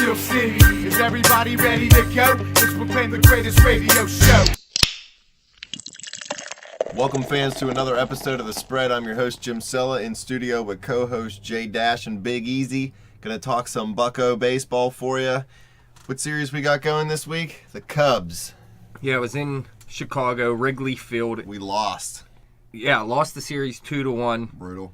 Steel City. Is everybody ready to go? It's proclaimed the greatest radio show. Welcome, fans, to another episode of The Spread. I'm your host, Jim Sella, in studio with co-host Jay Dash and Big Easy. Gonna talk some Bucko baseball for you. What series we got going this week? The Cubs. Yeah, it was in Chicago, Wrigley Field. We lost. Yeah, lost the series 2-1. Brutal.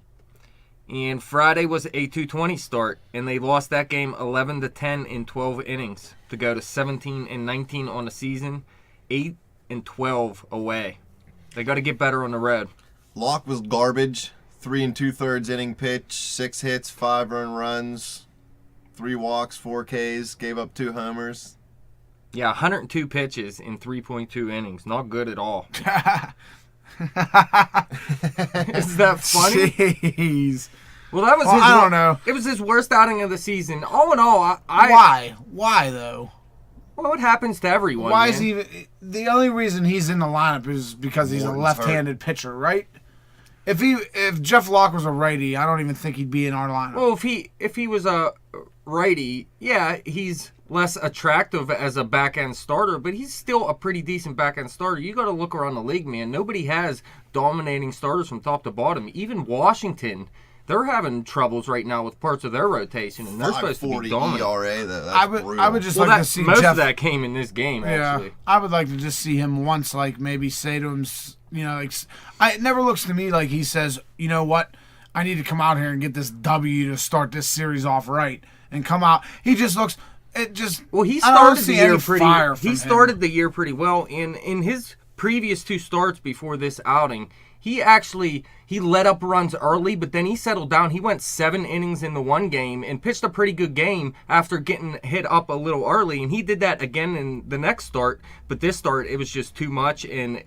And Friday was a 2:20 start, and they lost that game 11-10 in 12 innings to go to 17-19 on the season, 8-12 away. They got to get better on the road. Locke was garbage. 3 2/3 inning pitch, 6 hits, 5 earned runs, 3 walks, 4 Ks, gave up 2 homers. Yeah, 102 pitches in 3.2 innings. Not good at all. Is that funny? Jeez. Well, that was I don't know. It was his worst outing of the season. All in all, Why? Why though? Well, it happens to everyone. Why man. is he even? The only reason he's in the lineup is because he's Morton's a left-handed pitcher, right? If Jeff Locke was a righty, I don't even think he'd be in our lineup. Well, if he was a righty, yeah, he's less attractive as a back-end starter, but he's still a pretty decent back-end starter. You got to look around the league, man. Nobody has dominating starters from top to bottom. Even Washington, they're having troubles right now with parts of their rotation, and they're supposed to be dominant. ERA, though. That's I would just Well, like to see most Jeff. of that came in this game, actually. Yeah, I would like to just see him once, like maybe say to him, it never looks to me like he says, you know what, I need to come out here and get this W to start this series off right, and come out. He just looks. Well, he I don't started see the year any fire from He him. started the year pretty well. In his previous 2 starts before this outing, he let up runs early, but then he settled down. He went 7 innings in the one game and pitched a pretty good game after getting hit up a little early. And he did that again in the next start. But this start, it was just too much. And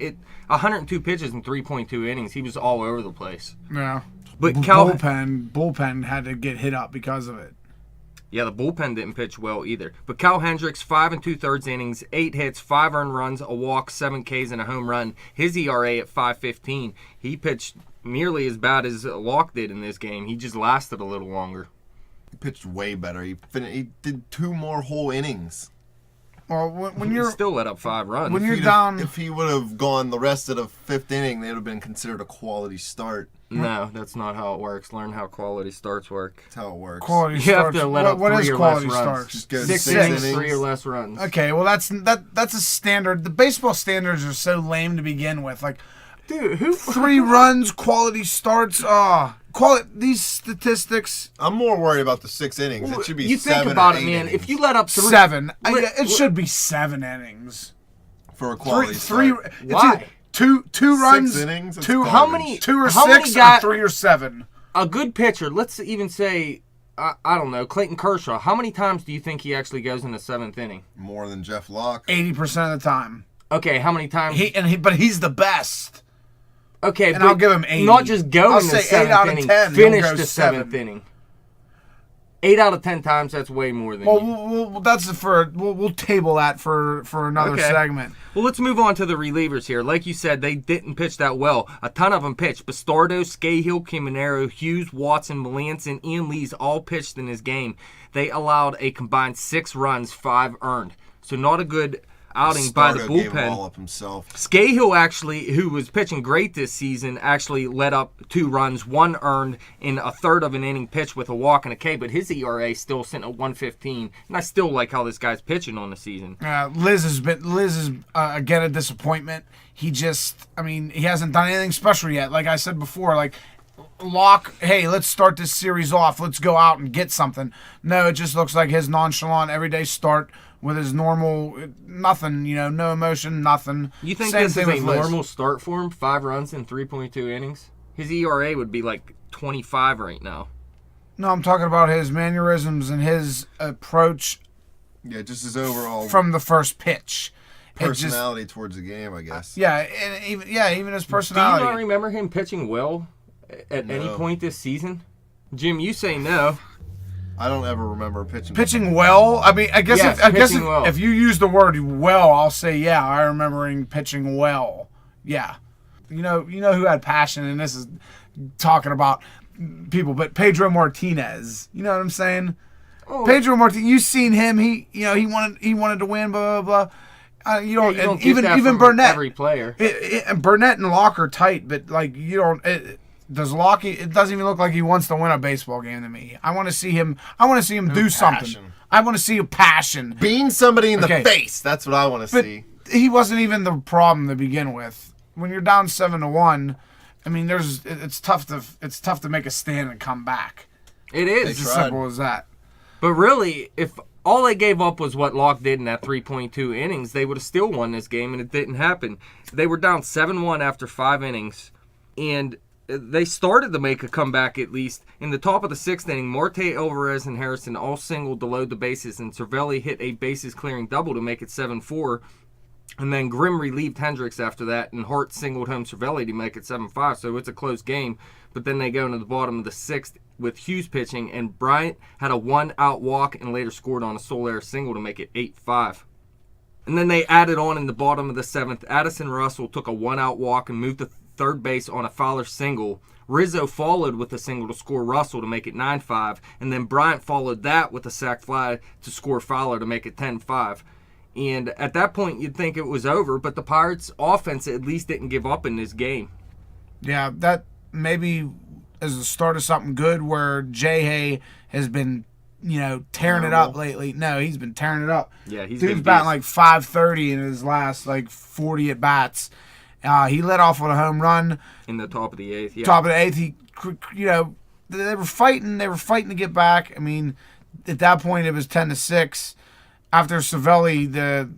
102 pitches in 3.2 innings. He was all over the place. Yeah, But bullpen had to get hit up because of it. Yeah, the bullpen didn't pitch well either. But Cal Hendricks, 5 2/3 innings, 8 hits, 5 earned runs, a walk, 7 Ks, and a home run. His ERA at 5.15. He pitched nearly as bad as Locke did in this game. He just lasted a little longer. He pitched way better. He did 2 more whole innings. Well, when He you're still let up 5 runs. when you're down, If he would have gone the rest of the 5th inning, they would have been considered a quality start. No, that's not how it works. Learn how quality starts work. That's how it works. quality You have starts. to let up what 3 is or quality less runs. starts? Just go 6 6 innings, innings. 3 or less runs. Okay, well that's a standard. The baseball standards are so lame to begin with. Like, Dude, who 3 runs, quality starts. These statistics. I'm more worried about the 6 innings. It should be you 7 think about or it, 8 man. innings If you let up 3... 7. It should be 7 innings. for a quality Three. start. Why? Two runs. 6 innings? That's Two. garbage. How many? 2 or how 6 many or got 3 or 7. a good pitcher? Let's even say, I don't know, Clayton Kershaw. How many times do you think he actually goes in the 7th inning? More than Jeff Locke. 80% of the time. Okay, how many times? But he's the best. Okay, and but I'll give him 80. Not just go I'll in the say 8 7th out of inning, 10, he'll finish go the 7. 7th inning. 8 out of 10 times, that's way more than you. Well, that's we'll table that for another Okay. segment. Well, let's move on to the relievers here. Like you said, they didn't pitch that well. A ton of them pitched. Bastardo, Scahill, Caminero, Hughes, Watson, Melanson, and Ian Lees all pitched in this game. They allowed a combined 6 runs, 5 earned. So not a good outing by the Stardo gave him bullpen. all up himself. Scahill actually, who was pitching great this season, actually let up 2 runs, 1 earned in a third of an inning pitch with a walk and a K, but his ERA still sitting at 1.15, and I still like how this guy's pitching on the season. Liz is again a disappointment. He hasn't done anything special yet. Like I said before, like Locke, hey, let's start this series off. Let's go out and get something. No, it just looks like his nonchalant everyday start with his normal nothing, no emotion, nothing. You think Same this is thing a with Liz. normal start for him? 5 runs in 3.2 innings? His ERA would be like 25 right now. No, I'm talking about his mannerisms and his approach. Yeah, just his overall from the first pitch. personality towards the game, I guess. Yeah, and even his personality. Do you not remember him pitching well at any point this season? Jim, you say no. I don't ever remember pitching. Pitching well? I mean, I guess Yes, well. if you use the word well, I'll say yeah. I remember him pitching well. Yeah, you know who had passion, and this is talking about people, but Pedro Martinez. You know what I'm saying? Pedro Marte, you seen him? He wanted to win. Blah blah blah. You don't, you don't and get that even from Burnett. every player. And Burnett and Locke are tight, but like you don't. Does Locke? It doesn't even look like he wants to win a baseball game to me. I want to see him. I want to see him do something. I want to see a passion. Being somebody in the face. That's what I want to see. He wasn't even the problem to begin with. When you're down 7-1, I mean, it's tough to make a stand and come back. It is. It's as simple as that. But really, if all they gave up was what Locke did in that 3.2 innings, they would have still won this game, and it didn't happen. They were down 7-1 after 5 innings, and they started to make a comeback at least. In the top of the 6th inning, Marte, Alvarez, and Harrison all singled to load the bases, and Cervelli hit a bases-clearing double to make it 7-4. And then Grimm relieved Hendricks after that, and Hart singled home Cervelli to make it 7-5, so it's a close game. But then they go into the bottom of the 6th with Hughes pitching, and Bryant had a 1-out walk and later scored on a Soler single to make it 8-5. And then they added on in the bottom of the 7th. Addison Russell took a 1-out walk and moved to third base on a Fowler single. Rizzo followed with a single to score Russell to make it 9-5, and then Bryant followed that with a sac fly to score Fowler to make it 10-5. And at that point, you'd think it was over, but the Pirates' offense at least didn't give up in this game. Yeah, that maybe is the start of something good where Jay has been, tearing it up lately. No, he's been tearing it up. Yeah, he's Dude's been batting like .530 in his last 40 at bats. He led off with a home run in the top of the 8th. Yeah. Top of the 8th, they were fighting. They were fighting to get back. I mean, at that point, it was 10-6. After Cervelli, the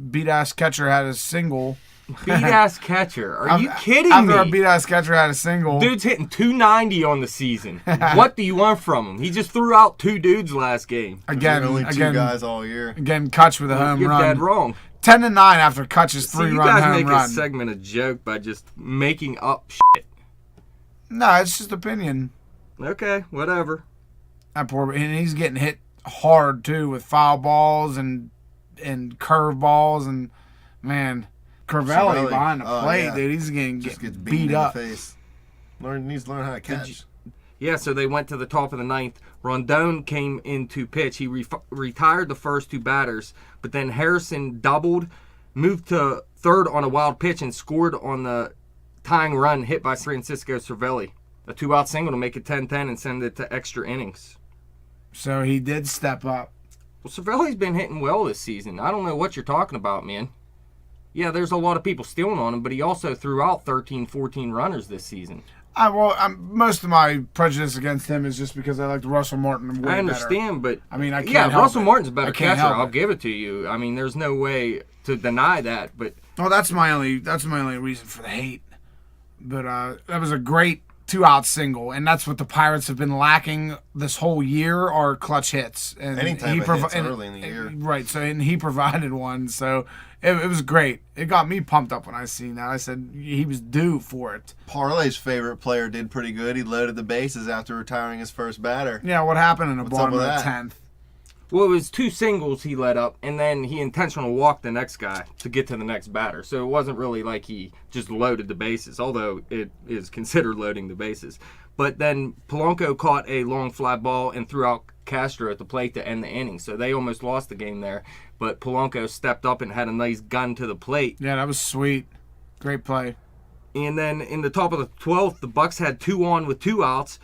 beat-ass catcher had a single. Beat-ass catcher? Are you kidding me? After a beat-ass catcher had a single. Dude's hitting .290 on the seaon. What do you want from him? He just threw out 2 dudes last game. Again, only 2 guys all year. Again, Kutch with a home You're run. You're dead wrong. 10-9 after Kutch's 3-run home run. You guys make a segment a joke by just making up shit. No, it's just opinion. Okay, whatever. That poor, and he's getting hit hard too with foul balls and curve balls, and man, Cervelli behind the plate, dude, he's getting gets beat up. In the face. Needs to learn how to catch. Yeah, so they went to the top of the 9th. Rondon came in to pitch. He retired the first 2 batters, but then Harrison doubled, moved to third on a wild pitch, and scored on the tying run hit by Francisco Cervelli. A 2-out single to make it 10-10 and send it to extra innings. So he did step up. Well, Cervelli's been hitting well this season. I don't know what you're talking about, man. Yeah, there's a lot of people stealing on him, but he also threw out 13, 14 runners this season. Most of my prejudice against him is just because I like Russell Martin way better. I understand, but I mean, I can't help Russell it. Martin's a better I can't catcher. help I'll it. give it to you. I mean, there's no way to deny that. But that's my only reason for the hate. But that was a great 2-out single, and that's what the Pirates have been lacking this whole year are clutch hits. And any type of hits early in the year, right? So and he provided one, so it was great. It got me pumped up when I seen that. I said he was due for it. Parlay's favorite player did pretty good. He loaded the bases after retiring his first batter. Yeah, what happened in the What's bottom up of with the that? 10th? well, it was 2 singles he led up, and then he intentionally walked the next guy to get to the next batter. So it wasn't really like he just loaded the bases, although it is considered loading the bases. But then Polanco caught a long fly ball and threw out Castro at the plate to end the inning. So they almost lost the game there. But Polanco stepped up and had a nice gun to the plate. Yeah, that was sweet. Great play. And then in the top of the 12th, the Bucks had 2 on with 2 outs,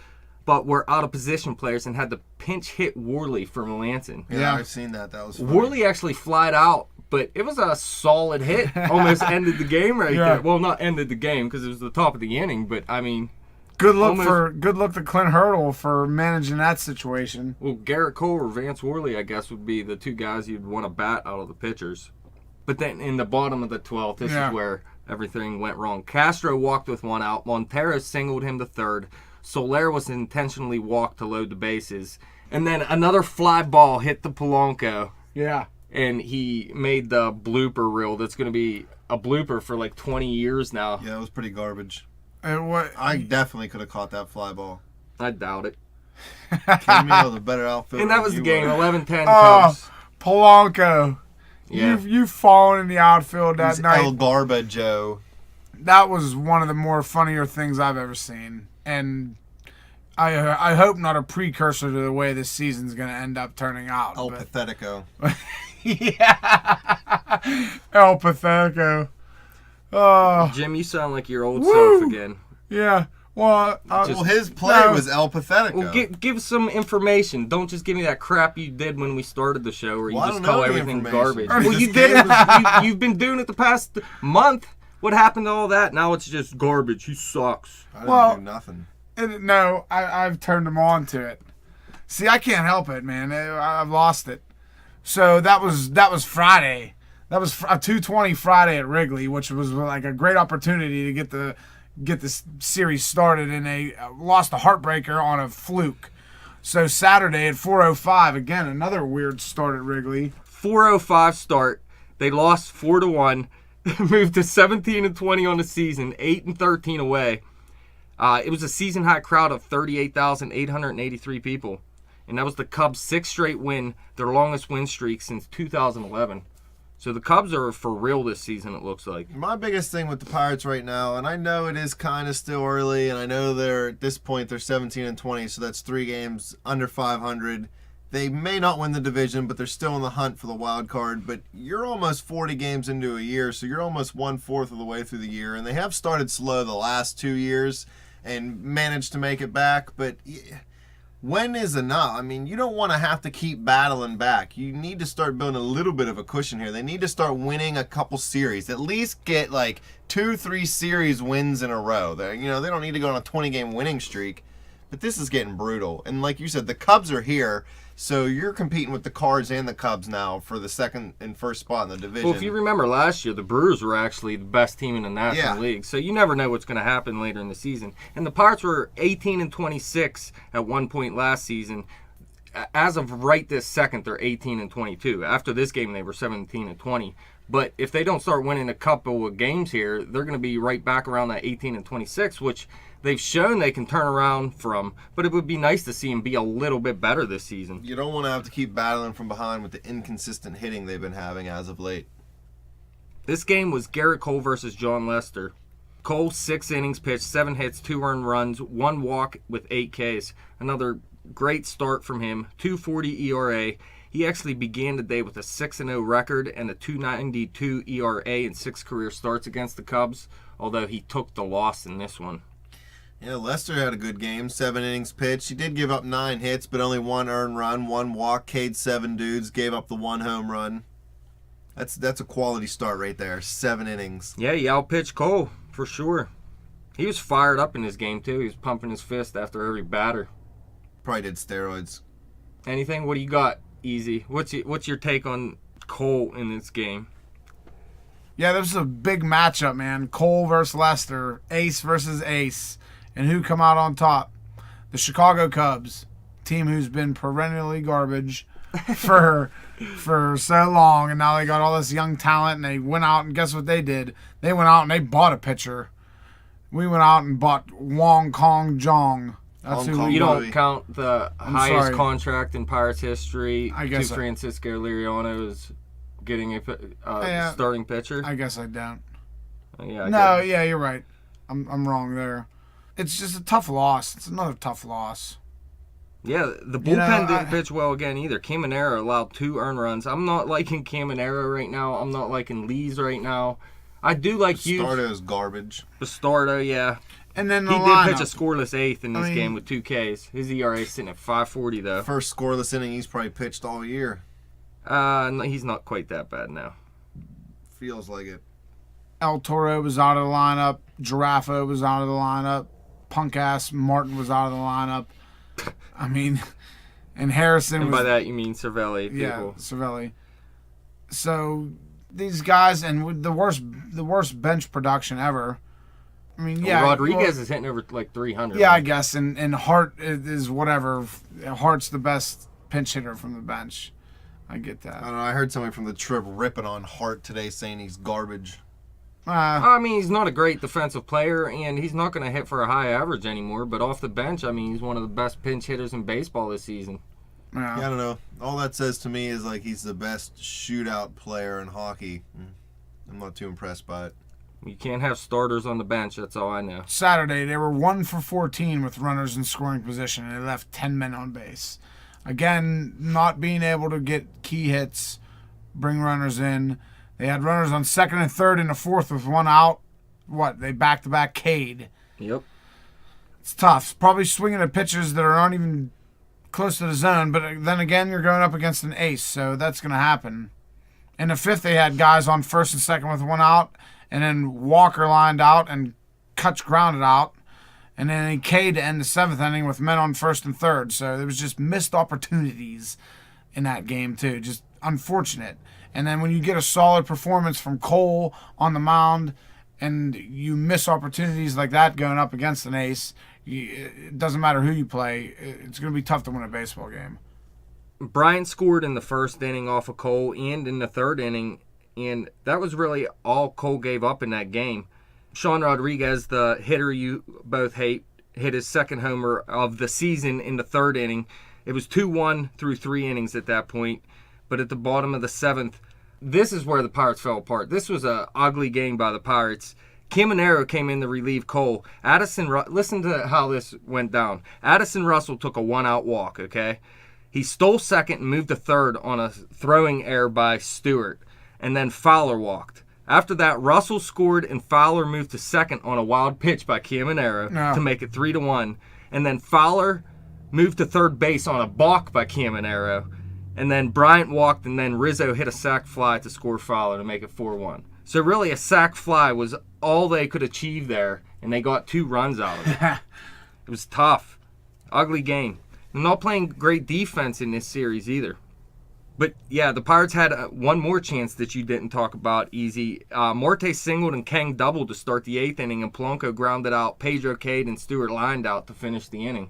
but were out of position players and had to pinch hit Worley for Melanson. Yeah, I've seen that. That was funny. Worley actually flied out, but it was a solid hit. Almost ended the game right there. Well, not ended the game because it was the top of the inning, but I mean, good look to Clint Hurdle for managing that situation. Well, Garrett Cole or Vance Worley, I guess, would be the 2 guys you'd want to bat out of the pitchers. But then in the bottom of the 12th, this is where everything went wrong. Castro walked with 1 out. Montero singled him to third. Soler was intentionally walked to load the bases. And then another fly ball hit the Polanco. Yeah. And he made the blooper reel that's going to be a blooper for like 20 years now. Yeah, it was pretty garbage. And what? I definitely could have caught that fly ball. I doubt it. Camille was a better outfielder. And that was the game, were. 11-10 Oh, Cubs. Polanco. Yeah. You've fallen in the outfield that He's night. El Garba Joe. That was one of the more funnier things I've ever seen. And I hope not a precursor to the way this season's going to end up turning out. El but- Pathetico. Yeah. El Pathetico. Oh, Jim, you sound like your old Woo! self again. yeah. Well, Well, his play No. was El Pathetico. Well, give some information. Don't just give me that crap you did when we started the show, where you Well, I just don't call know any everything information. garbage. Well, you This did game it. You've been doing it the past month. What happened to all that? Now it's just garbage. He sucks. I didn't Well- do nothing. no, I've turned him on to it. See, I can't help it, man. I've lost it. So that was Friday. That was a 2:20 Friday at Wrigley, which was like a great opportunity to get this series started, and they lost a heartbreaker on a fluke. So Saturday at 4:05, again another weird start at Wrigley. 4:05 start. They lost 4-1. Moved to 17-20 on the season. 8-13 away. It was a season high crowd of 38,883 people, and that was the Cubs' sixth straight win, their longest win streak since 2011. So the Cubs are for real this season, it looks like. My biggest thing with the Pirates right now, and I know it is kind of still early, and I know they're at this point they're 17-20, so that's 3 games under 500. They may not win the division, but they're still in the hunt for the wild card. But you're almost 40 games into a year, so you're almost 1/4 of the way through the year, and they have started slow the last 2 years and managed to make it back. But when is enough? I mean, you don't want to have to keep battling back. You need to start building a little bit of a cushion here. They need to start winning a couple series. At least get like 2-3 series wins in a row. They don't need to go on a 20-game winning streak. But this is getting brutal. And like you said, the Cubs are here, so you're competing with the Cards and the Cubs now for the second and first spot in the division. Well, if you remember last year, the Brewers were actually the best team in the National League. So you never know what's going to happen later in the season. And the Pirates were 18-26 at one point last season. As of right this second, they're 18-22. After this game, they were 17-20. But if they don't start winning a couple of games here, they're going to be right back around that 18-26, which they've shown they can turn around from. But it would be nice to see them be a little bit better this season. You don't want to have to keep battling from behind with the inconsistent hitting they've been having as of late. This game was Garrett Cole versus John Lester. Cole, 6 innings pitched, 7 hits, 2 earned runs, 1 walk with 8 Ks. Another great start from him, 2.40 ERA. He actually began the day with a 6-0 record and a 2.92 ERA in 6 career starts against the Cubs, although he took the loss in this one. Yeah, Lester had a good game, 7 innings pitched. He did give up 9 hits, but only 1 earned run, 1 walk, K'd 7 dudes, gave up the 1 home run. That's a quality start right there, 7 innings. Yeah, he outpitched Cole, for sure. He was fired up in this game, too. He was pumping his fist after every batter. Probably did steroids. Anything? What do you got, Easy? What's your take on Cole in this game? Yeah, this is a big matchup, man. Cole versus Lester, ace versus ace. And who come out on top? The Chicago Cubs, team who's been perennially garbage for so long, and now they got all this young talent, and they went out and guess what they did? They went out and they bought a pitcher. We went out and bought Wong Kong Jong. That's Hong who Kong we You Boy. don't count the I'm highest sorry. contract in Pirates history I to guess I- Francisco Liriano is getting a Yeah. starting pitcher. I guess I don't. Yeah, I No, get it. yeah, you're right. I'm wrong there. It's just a tough loss. It's another tough loss. Yeah, the bullpen You know, didn't pitch well again either. Caminero allowed 2 earned runs. I'm not liking Caminero right now. I'm not liking Lees right now. I do like Hughes. Stardo's garbage. Bastardo, yeah. And then the He did lineup. pitch a scoreless 8th in this I mean- game with 2 Ks. His ERA is sitting at 5.40 though. First scoreless inning he's probably pitched all year. No, he's not quite that bad now. Feels like it. El Toro was out of the lineup. Giraffe was out of the lineup. Punk ass Martin was out of the lineup. I mean, and Harrison And was by that you mean Cervelli, yeah, people. Cervelli. So these guys, and with the worst bench production ever. I mean, yeah, Rodriguez is hitting over like 300. yeah, I man. guess, and Hart is whatever. Hart's the best pinch hitter from the bench. I get I that. don't know. I heard somebody from the Trip ripping on Hart today, saying he's garbage. I mean, he's not a great defensive player, and he's not going to hit for a high average anymore. But off the bench, I mean, he's one of the best pinch hitters in baseball this season. Yeah, I don't know. All that says to me is like he's the best shootout player in hockey. I'm not too impressed by it. You can't have starters on the bench. That's all I know. Saturday, they were 1 for 14 with runners in scoring position, and they left 10 men on base. Again, not being able to get key hits, bring runners in. They had runners on second and third in the fourth with one out. They back-to-back K'd. Yep. It's tough. Probably swinging at pitches that aren't even close to the zone, but then again, you're going up against an ace, so that's going to happen. In the fifth, they had guys on first and second with one out, and then Walker lined out and Kutch grounded out. And then he K'd to end the seventh inning with men on first and third. So there was just missed opportunities in that game, too. Just unfortunate. And then when you get a solid performance from Cole on the mound and you miss opportunities like that going up against an ace, it doesn't matter who you play. It's going to be tough to win a baseball game. Bryant scored in the first inning off of Cole and in the third inning, and that was really all Cole gave up in that game. Sean Rodriguez, the hitter you both hate, hit his second homer of the season in the third inning. It was 2-1 through 3 innings at that point, but at the bottom of the seventh, this is where the Pirates fell apart. This was an ugly game by the Pirates. Caminero came in to relieve Cole. Listen to how this went down. Addison Russell took a one-out walk, okay? He stole second and moved to third on a throwing error by Stewart, and then Fowler walked. After that, Russell scored and Fowler moved to second on a wild pitch by Caminero to make it 3-1. And then Fowler moved to third base on a balk by Caminero. And then Bryant walked, and then Rizzo hit a sac fly to score Fowler to make it 4-1. So really a sac fly was all they could achieve there, and they got 2 runs out of it. It was tough. Ugly game. And not playing great defense in this series either. But, yeah, the Pirates had one more chance that you didn't talk about, Easy. Marte singled and Kang doubled to start the 8th inning, and Polanco grounded out. Pedro Cade and Stewart lined out to finish the inning.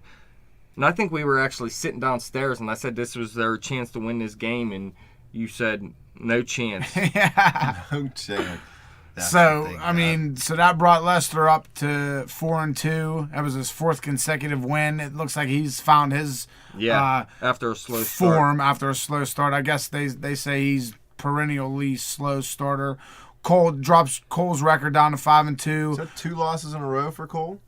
And I think we were actually sitting downstairs, and I said this was their chance to win this game, and you said no chance. Yeah. No chance. That's so that brought Lester up to 4-2. That was his 4th consecutive win. It looks like he's found his after a slow form after a slow start. I guess they say he's perennially slow starter. Cole drops Cole's record down to 5-2. Is that 2 losses in a row for Cole?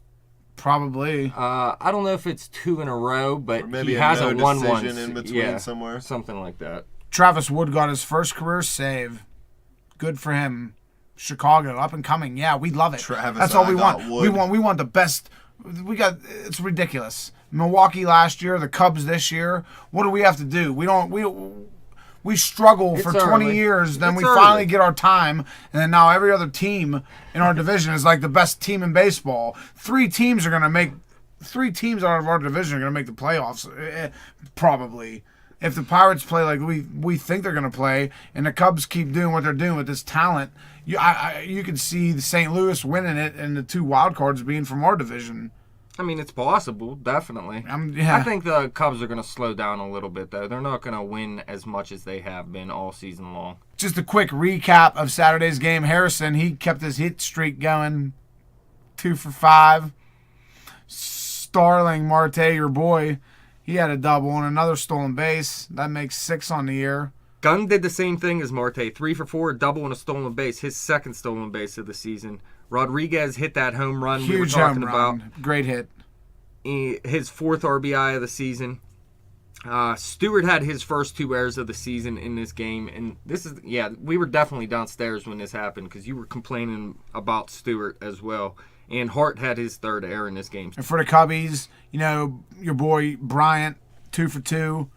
Probably. I don't know if it's 2 in a row, but or maybe he hasn't won one in between somewhere. Something like that. Travis Wood got his first career save. Good for him. Chicago, up and coming. Yeah, we love it. That's all we want. We want the best. It's ridiculous. Milwaukee last year, the Cubs this year. What do we have to do? We struggle for 20 years, then we finally get our time, and then now every other team in our division is like the best team in baseball. 3 teams out of our division are going to make the playoffs, probably. If the Pirates play like we think they're going to play, and the Cubs keep doing what they're doing with this talent, you can see the St. Louis winning it and the 2 wild cards being from our division. I mean, it's possible, definitely. I think the Cubs are going to slow down a little bit, though. They're not going to win as much as they have been all season long. Just a quick recap of Saturday's game. Harrison, he kept his hit streak going, 2 for 5. Starling Marte, your boy, he had a double and another stolen base. That makes 6 on the year. Gunn did the same thing as Marte, 3 for 4, a double and a stolen base, his 2nd stolen base of the season. Rodriguez hit that home run we were talking about. Great hit. His 4th RBI of the season. Stewart had his first 2 errors of the season in this game. And we were definitely downstairs when this happened because you were complaining about Stewart as well. And Hart had his 3rd error in this game. And for the Cubbies, your boy Bryant, 2 for 2,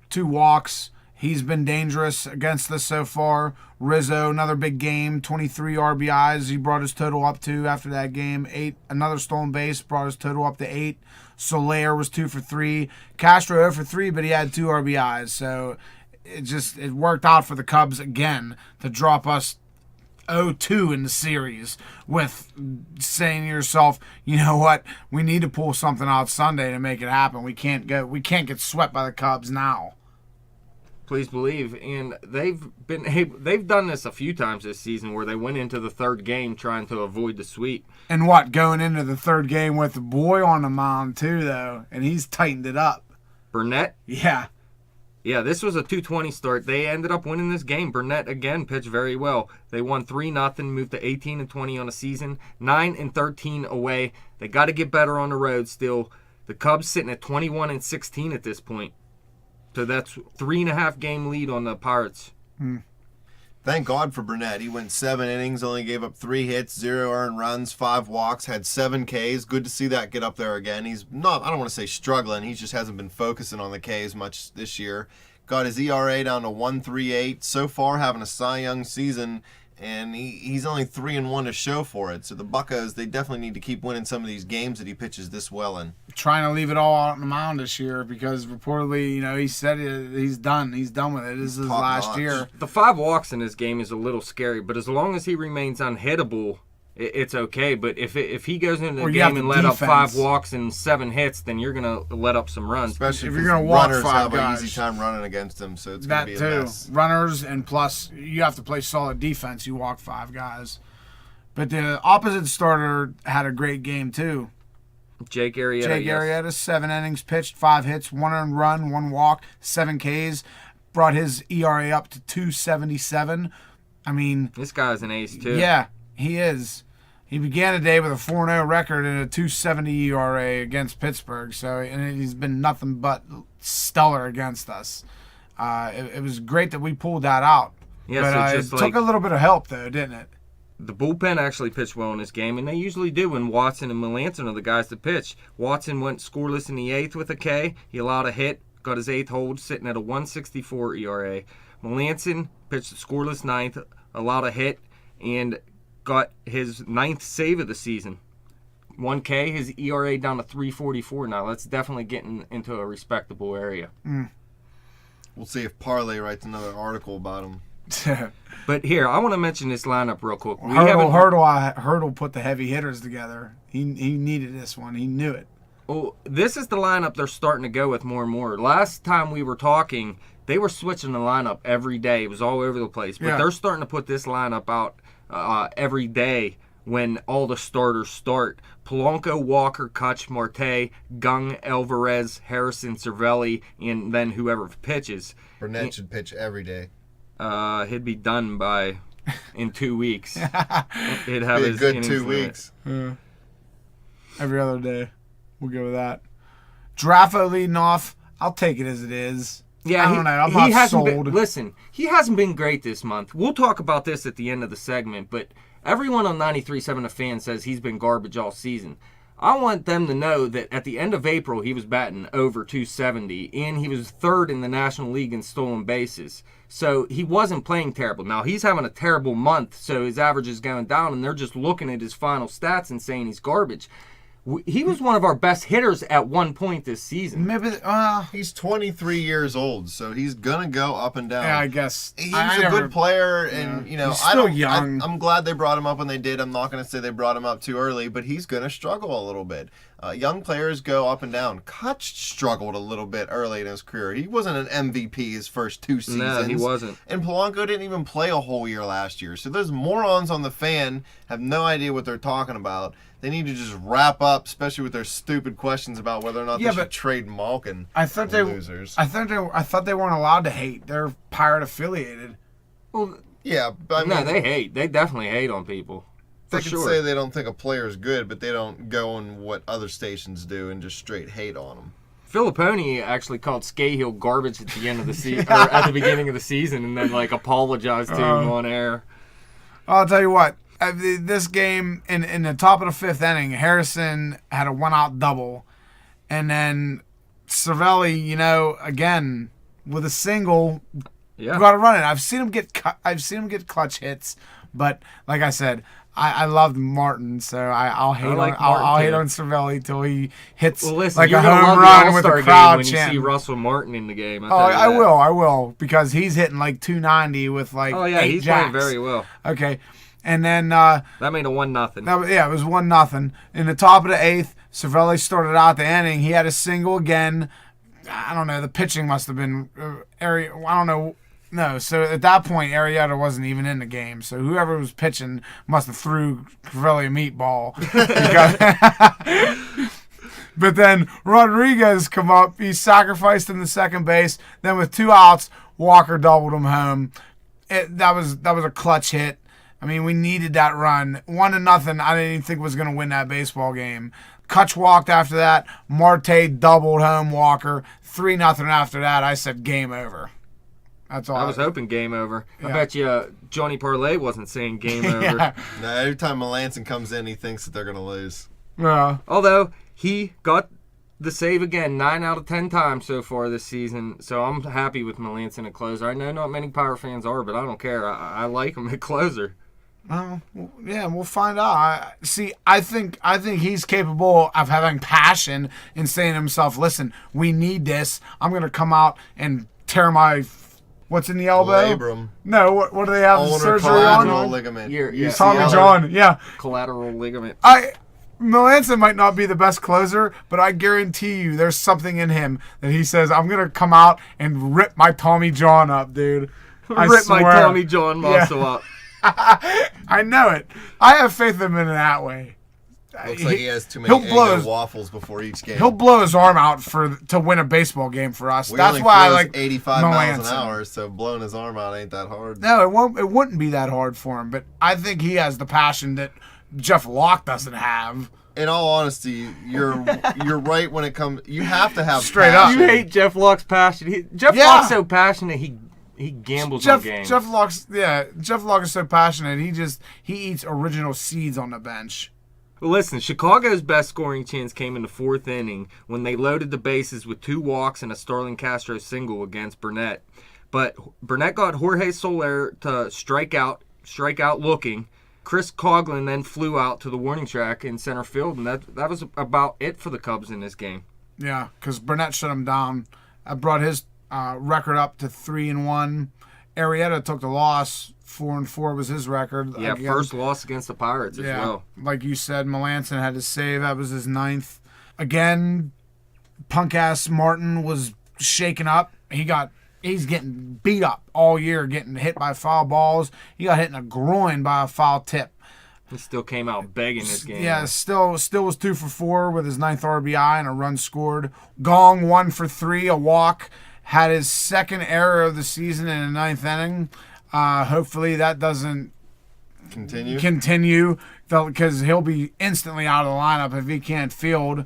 2 walks. He's been dangerous against us so far. Rizzo, another big game, 23 RBIs. He brought his total up to after that game. 8, another stolen base, brought his total up to 8. Soler was 2 for 3. Castro 0 for 3, but he had 2 RBIs. So it worked out for the Cubs again to drop us 0-2 in the series with saying to yourself, you know what, we need to pull something out Sunday to make it happen. We can't get swept by the Cubs now. Please believe. And they've done this a few times this season where they went into the 3rd game trying to avoid the sweep. And going into the 3rd game with the boy on the mound too, though, and he's tightened it up. Burnett? Yeah. Yeah, this was a 220 start. They ended up winning this game. Burnett, again, pitched very well. They won 3-0, moved to 18-20 on the season, 9-13 away. They got to get better on the road still. The Cubs sitting at 21-16 at this point. So that's 3.5 game lead on the Pirates. Thank God for Burnett. He went 7 innings, only gave up 3 hits, 0 earned runs, 5 walks, had 7 Ks. Good to see that get up there again. He's not, I don't want to say struggling. He just hasn't been focusing on the Ks much this year. Got his ERA down to 1.38. So far, having a Cy Young season, and he's only 3-1 to show for it. So the Buccos, they definitely need to keep winning some of these games that he pitches this well in. Trying to leave it all out on the mound this year because reportedly, he said he's done. He's done with it. This is his last year. The 5 walks in this game is a little scary, but as long as he remains unhittable, it's okay. But if he goes into the game and let up 5 walks and 7 hits, then you're going to let up some runs. Especially if you're going to walk runners 5 have guys. an easy time running against him, so it's going to be a mess. Runners, and plus you have to play solid defense. You walk 5 guys. But the opposite starter had a great game too. Jake Arrieta, 7 innings pitched, 5 hits, 1 earned run, 1 walk, 7 Ks. Brought his ERA up to 2.77. I mean, this guy's an ace too. Yeah, he is. He began the day with a 4-0 record and a 2.70 ERA against Pittsburgh. So, and he's been nothing but stellar against us. It was great that we pulled that out. Yeah, but so just it took a little bit of help though, didn't it? The bullpen actually pitched well in this game, and they usually do when Watson and Melanson are the guys to pitch. Watson went scoreless in the 8th with a K. He allowed a hit, got his 8th hold, sitting at a 1.64 ERA. Melanson pitched a scoreless 9th, allowed a hit, and got his 9th save of the season. 1K, his ERA down to 3.44 now. That's definitely getting into a respectable area. We'll see if Parlay writes another article about him. But here, I want to mention this lineup real quick. Hurdle put the heavy hitters together. He needed this one. He knew it. Well, this is the lineup they're starting to go with more and more. Last time we were talking, they were switching the lineup every day. It was all over the place. But they're starting to put this lineup out every day when all the starters start. Polanco, Walker, Kutch, Marte, Gung, Alvarez, Harrison, Cervelli, and then whoever pitches. Burnett should pitch every day. He'd be done in 2 weeks. He'd have be a his good innings 2 limit. weeks. Every other day. We'll go with that. Drafo leading off. I'll take it as it is. Yeah, I don't know. I'm not sold. Listen, he hasn't been great this month. We'll talk about this at the end of the segment, but everyone on 93.7 The Fan says he's been garbage all season. I want them to know that at the end of April, he was batting over 270, and he was 3rd in the National League in stolen bases. So he wasn't playing terrible. Now, he's having a terrible month, so his average is going down, and they're just looking at his final stats and saying he's garbage. He was one of our best hitters at one point this season. Maybe He's 23 years old, so he's gonna go up and down. yeah, I guess He's a good player, and he's still young. I'm glad they brought him up when they did. I'm not gonna say they brought him up too early, but he's gonna struggle a little bit. Young players go up and down. Kutch struggled a little bit early in his career. He wasn't an MVP his first 2 seasons. No, he wasn't. And Polanco didn't even play a whole year last year. So those morons on The Fan have no idea what they're talking about. They need to just wrap up, especially with their stupid questions about whether or not they should trade Malkin. I thought losers. I thought they weren't allowed to hate. They're Pirate affiliated. Well, yeah, but no, they hate. They definitely hate on people. They For can sure. say they don't think a player is good, but they don't go on what other stations do and just straight hate on them. Filipponi actually called Scahill garbage at the end of the season, or at the beginning of the season, and then apologized to him on air. I'll tell you what. This game in the top of the 5th inning, Harrison had a 1-out double, and then Cervelli, again with a single, got to run it. I've seen him get clutch hits, but like I said, I loved Martin, so I'll hate on Cervelli till he hits you're a home run with a crowd when chant. you see Russell Martin in the game. I will because he's hitting 290 with 8 he's jacks. playing very well. Okay. And then that made a 1-0. It was 1-0. In the top of the 8th, Cervelli started out the inning. He had a single again. I don't know. The pitching must have been I don't know. No, so at that point, Arrieta wasn't even in the game. So whoever was pitching must have threw Cervelli a meatball But then Rodriguez come up. He sacrificed in the second base. Then with 2 outs, Walker doubled him home. That was a clutch hit. I mean, we needed that run. 1-0. I didn't even think was going to win that baseball game. Kutch walked after that. Marte doubled home Walker. 3-0 after that. I said game over. That's all. I was hoping game over. Yeah. I bet you Johnny Parlay wasn't saying game over. Yeah. No, every time Melanson comes in, he thinks that they're going to lose. Yeah. Although he got the save again 9 out of 10 times so far this season, so I'm happy with Melanson at closer. I know not many Power fans are, but I don't care. I like him at closer. Well, yeah, we'll find out. I think he's capable of having passion and saying to himself, "Listen, we need this. I'm going to come out and tear my what's in the elbow? Labrum. No, what do they have Ulnar surgery collateral on? ligament. Yeah. Tommy UCL. John. Yeah, Collateral ligament. Melanson might not be the best closer, but I guarantee you there's something in him that he says, I'm going to come out and rip my Tommy John up, dude. I Rip my swear. Tommy John muscle up. I know it. I have faith in him in that way. Looks like he has too many he'll blow Eggo his- waffles before each game. He'll blow his arm out to win a baseball game for us. We That's only why I throws like 85 miles an Melanson. hour, so blowing his arm out ain't that hard. No, it won't. It wouldn't be that hard for him. But I think he has the passion that Jeff Locke doesn't have. In all honesty, you're right when it comes. You have to have Straight up. passion. You hate Jeff Locke's passion. Jeff Yeah. Locke's so passionate he gambles on games. Jeff Locke is so passionate. He eats original seeds on the bench. Well, listen, Chicago's best scoring chance came in the 4th inning when they loaded the bases with 2 walks and a Starlin Castro single against Burnett. But Burnett got Jorge Soler to strike out looking. Chris Coughlin then flew out to the warning track in center field, and that was about it for the Cubs in this game. Yeah, because Burnett shut him down. I brought his record up to 3-1. Arrieta took the loss. 4-4 was his record. Yeah, Again, first loss against the Pirates as well. Like you said, Melanson had to save. That was his 9th. Again, punk-ass Martin was shaken up. He's getting beat up all year, getting hit by foul balls. He got hit in the groin by a foul tip. He still came out begging this game. Yeah, still was 2 for 4 with his 9th RBI and a run scored. Gong 1 for 3, a walk. Had his 2nd error of the season in the 9th inning. Hopefully that doesn't continue because he'll be instantly out of the lineup if he can't field.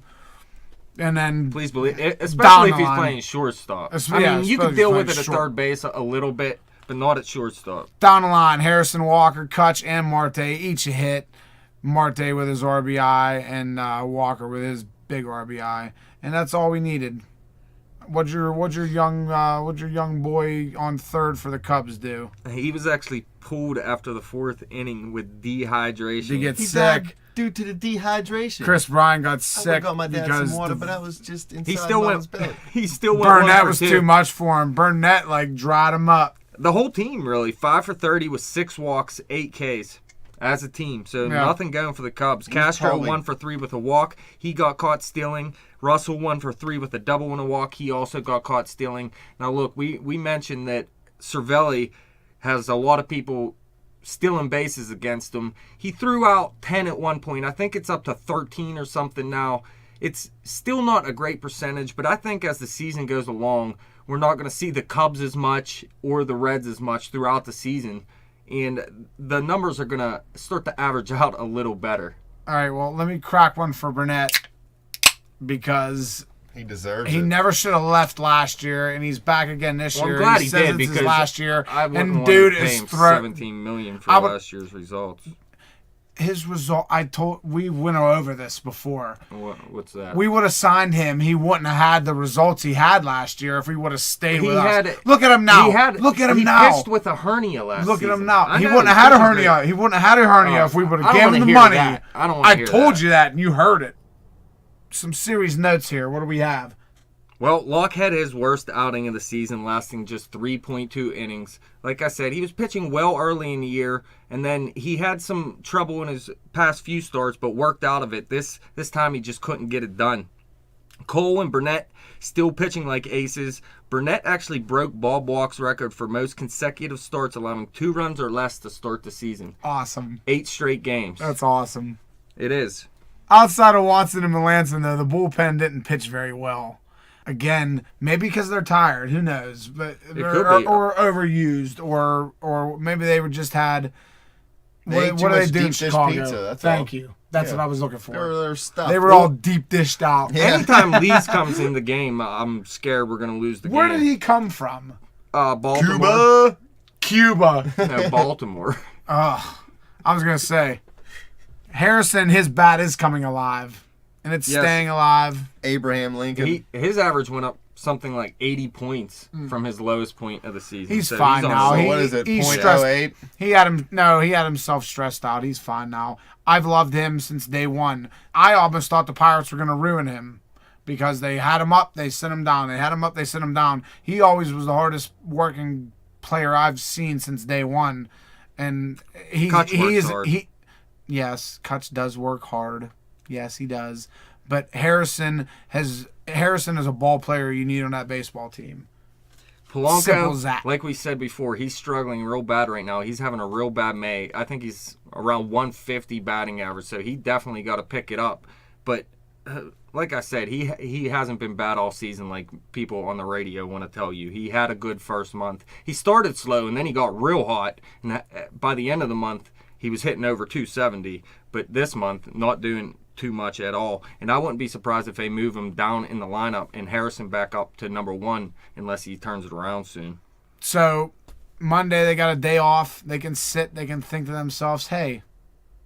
And then Please believe it, down especially if the he's line. playing shortstop. Es- I yeah, mean, you especially can deal if with he's it at short. third base a little bit, but not at shortstop. down the line, Harrison Walker, Kutch, and Marte each a hit. Marte with his RBI and Walker with his big RBI, and that's all we needed. What'd your young boy on third for the Cubs do? He was actually pulled after the 4th inning with dehydration. He gets He sick. died due to the dehydration. Chris Bryan got I sick got my dad because some water, the- but that was just inside He still Mom's went. belly. He still went. Burnett 1 for was 2. too much for him. Burnett dried him up. The whole team really 5 for 30 with 6 walks, 8 Ks as a team. So Yeah. nothing going for the Cubs. Castro probably- 1 for 3 with a walk. He got caught stealing. Russell 1 for 3 with a double and a walk. He also got caught stealing. Now look, we mentioned that Cervelli has a lot of people stealing bases against him. He threw out 10 at one point. I think it's up to 13 or something now. It's still not a great percentage, but I think as the season goes along, we're not going to see the Cubs as much or the Reds as much throughout the season. And the numbers are going to start to average out a little better. All right, well, let me crack one for Burnett because He deserves he it. never should have left last year, and he's back again this Well, I'm year. glad he says did it's his because last year, I wouldn't and want dude to pay is him threat. $17 million for I would- last year's results. His result. We went over this before. What's that? We would have signed him. He wouldn't have had the results he had last year if he would have stayed He with had- us. Look at him now. Look at him he now. pitched with a hernia last Look at season. him now. I He know, wouldn't have had a pitching hernia. great. He wouldn't have had a hernia Oh, if we would I have don't given wanna him the hear money. that. I don't wanna hear told that. you that, and you heard it. Some serious notes here. What do we have? Well, Locke had his worst outing of the season, lasting just 3.2 innings. Like I said, he was pitching well early in the year, and then he had some trouble in his past few starts, but worked out of it. This time he just couldn't get it done. Cole and Burnett still pitching like aces. Burnett actually broke Bob Walk's record for most consecutive starts, allowing 2 runs or less to start the season. Awesome. 8 straight games. That's awesome. It is. outside of Watson and Melanson, though, the bullpen didn't pitch very well. Again, maybe because they're tired. Who knows? But or overused, or maybe they were just had. What do they do in Chicago? Pizza, Thank you. That's what I was looking for. They're stuffed. They were all deep dished out. Yeah. Anytime Lees comes in the game, I'm scared we're gonna lose the game. Where did he come from? Baltimore. Cuba. No, Baltimore. I was gonna say, Harrison, his bat is coming alive, and it's staying alive. Abraham Lincoln. His average went up something like 80 points from his lowest point of the season. He's fine now. So what is it? He's 0.08? He had himself stressed out. He's fine now. I've loved him since day one. I almost thought the Pirates were gonna ruin him because they had him up, they sent him down. They had him up, they sent him down. He always was the hardest working player I've seen since day one. And yes, Kutch does work hard. Yes, he does. But Harrison is a ball player you need on that baseball team. Simple as Polanco, that. like we said before, he's struggling real bad right now. He's having a real bad May. I think he's around 150 batting average, so he definitely got to pick it up. But like I said, he hasn't been bad all season like people on the radio want to tell you. He had a good first month. He started slow, and then he got real hot. And by the end of the month, he was hitting over 270. But this month, not doing too much at all. And I wouldn't be surprised if they move him down in the lineup and Harrison back up to number one unless he turns it around soon. So Monday they got a day off. They can sit. They can think to themselves, hey,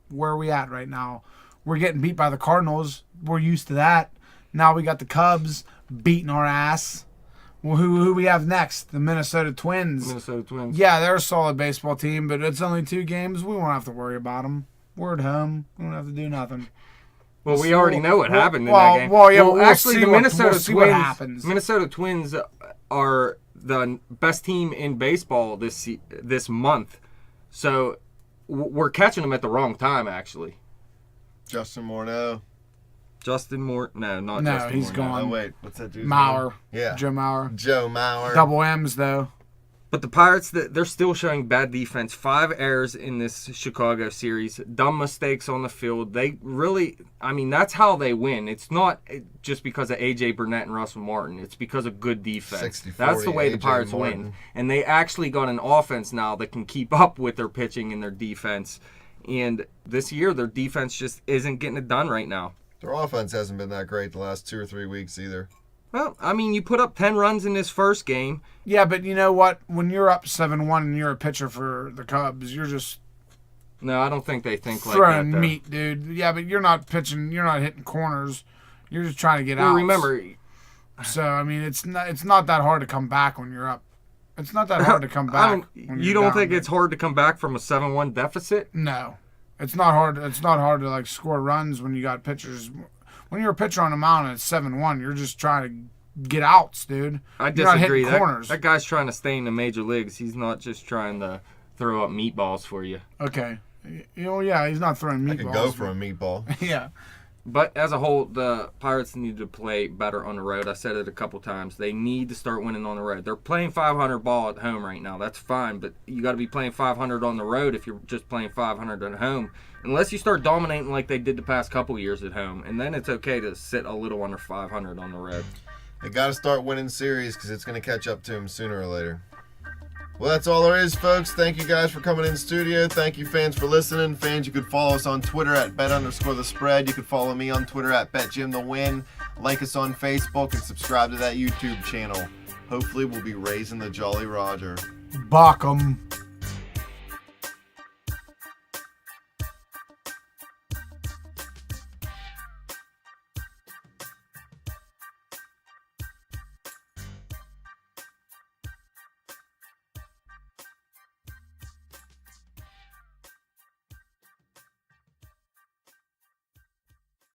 where are we at right now? We're getting beat by the Cardinals. We're used to that. Now we got the Cubs beating our ass. Well, who we have next? The Minnesota Twins. Yeah, they're a solid baseball team, but it's only 2 games. We won't have to worry about them. We're at home. We don't have to do nothing. Well, we already know what happened in that game. We'll actually, see the Minnesota Twins are the best team in baseball this month. So we're catching them at the wrong time, actually. Justin Morneau. No, he's gone. Oh, wait. What's that dude's Mauer. name? Yeah. Joe Mauer. Joe Mauer. Double M's, though. But the Pirates, they're still showing bad defense. 5 errors in this Chicago series. Dumb mistakes on the field. They really, that's how they win. It's not just because of A.J. Burnett and Russell Martin. It's because of good defense. That's the way the Pirates win. And they actually got an offense now that can keep up with their pitching and their defense. And this year, their defense just isn't getting it done right now. Their offense hasn't been that great the last 2 or 3 weeks either. Well, you put up 10 runs in this first game. Yeah, but you know what? When you're up 7-1 and you're a pitcher for the Cubs, you're just No, I don't think they think like that. Throwing meat, dude. Yeah, but you're not pitching. You're not hitting corners. You're just trying to get out. Remember. So it's not that hard to come back when you're up. It's not that hard to come back. You don't think it's hard to come back from a 7-1 deficit? No, it's not hard. It's not hard to score runs when you got pitchers. When you're a pitcher on the mound and it's 7-1, you're just trying to get outs, dude. I disagree. You're not hitting corners. That guy's trying to stay in the major leagues. He's not just trying to throw up meatballs for you. Okay. Yeah, he's not throwing meatballs. I could go for a meatball. Yeah. But as a whole, the Pirates need to play better on the road. I said it a couple times. They need to start winning on the road. They're playing 500 ball at home right now. That's fine, but you got to be playing 500 on the road if you're just playing 500 at home. Unless you start dominating like they did the past couple years at home, and then it's okay to sit a little under 500 on the road. They got to start winning series because it's going to catch up to them sooner or later. Well, that's all there is, folks. Thank you guys for coming in the studio. Thank you, fans, for listening. Fans, you could follow us on Twitter at bet_the_spread. You could follow me on Twitter at betjimthewin. Like us on Facebook and subscribe to that YouTube channel. Hopefully, we'll be raising the Jolly Roger. Bach 'em.